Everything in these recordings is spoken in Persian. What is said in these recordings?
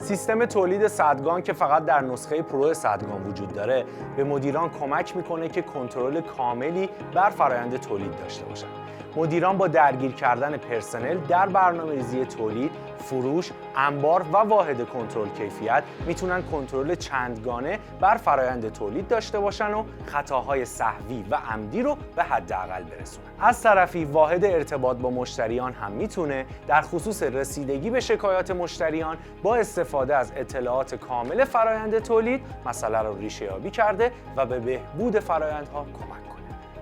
سیستم تولید صدگان که فقط در نسخه پرو صدگان وجود داره، به مدیران کمک میکنه که کنترل کاملی بر فرآیند تولید داشته باشن. مدیران با درگیر کردن پرسنل در برنامه‌ریزی تولید، فروش، انبار و واحد کنترل کیفیت میتونن کنترل چندگانه بر فرآیند تولید داشته باشن و خطاهای سهوی و عمدی رو به حداقل برسونن. از طرفی واحد ارتباط با مشتریان هم میتونه در خصوص رسیدگی به شکایات مشتریان با استفاده از اطلاعات کامل فرآیند تولید مسئله رو ریشه‌یابی کرده و به بهبود فرآیندها کمک کنه.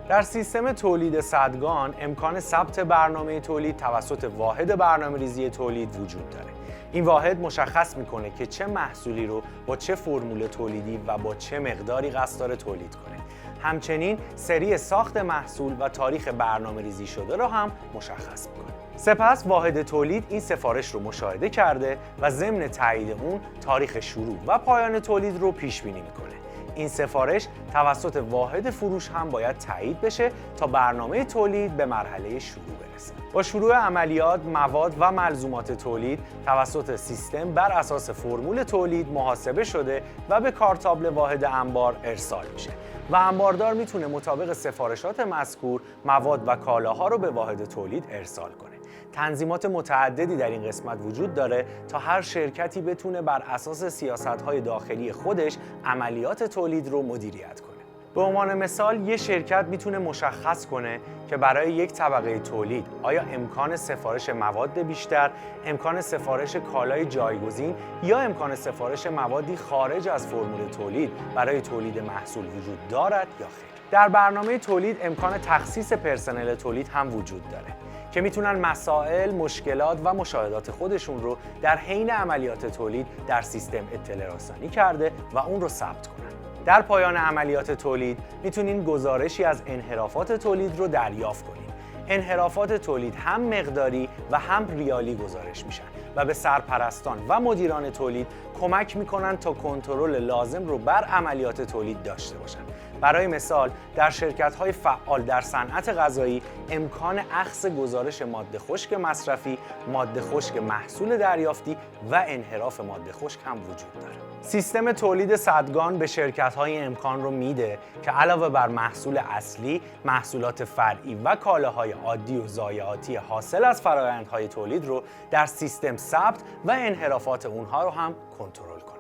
در سیستم تولید صدگان امکان ثبت برنامه تولید توسط واحد برنامه‌ریزی تولید وجود داره. این واحد مشخص میکنه که چه محصولی رو با چه فرمول تولیدی و با چه مقداری قصد داره تولید کنه. همچنین سری ساخت محصول و تاریخ برنامه‌ریزی شده رو هم مشخص میکنه. سپس واحد تولید این سفارش رو مشاهده کرده و ضمن تایید اون تاریخ شروع و پایان تولید رو پیش بینی میکنه. این سفارش توسط واحد فروش هم باید تایید بشه تا برنامه تولید به مرحله شروع برسه. با شروع عملیات، مواد و ملزومات تولید توسط سیستم بر اساس فرمول تولید محاسبه شده و به کارتابل واحد انبار ارسال میشه و انباردار میتونه مطابق سفارشات مذکور مواد و کالاها رو به واحد تولید ارسال کنه. تنظیمات متعددی در این قسمت وجود داره تا هر شرکتی بتونه بر اساس سیاست‌های داخلی خودش عملیات تولید رو مدیریت کنه. به عنوان مثال یه شرکت میتونه مشخص کنه که برای یک طبقه تولید آیا امکان سفارش مواد بیشتر، امکان سفارش کالای جایگزین یا امکان سفارش موادی خارج از فرمول تولید برای تولید محصول وجود دارد یا خیر. در برنامه تولید امکان تخصیص پرسنل تولید هم وجود داره که میتونن مسائل، مشکلات و مشاهدات خودشون رو در حین عملیات تولید در سیستم اطلاع رسانی کرده و اون رو ثبت کنن. در پایان عملیات تولید میتونین گزارشی از انحرافات تولید رو دریافت کنین. انحرافات تولید هم مقداری و هم ریالی گزارش میشن و به سرپرستان و مدیران تولید کمک میکنن تا کنترل لازم رو بر عملیات تولید داشته باشن. برای مثال در شرکت‌های فعال در صنعت غذایی امکان اخذ گزارش ماده خشک مصرفی، ماده خشک محصول دریافتی و انحراف ماده خشک هم وجود داره. سیستم تولید صدگان به شرکت‌های امکان رو میده که علاوه بر محصول اصلی، محصولات فرعی و کالاهای عادی و ضایعاتی حاصل از فرآیندهای تولید رو در سیستم ثبت و انحرافات اونها رو هم کنترل کنه.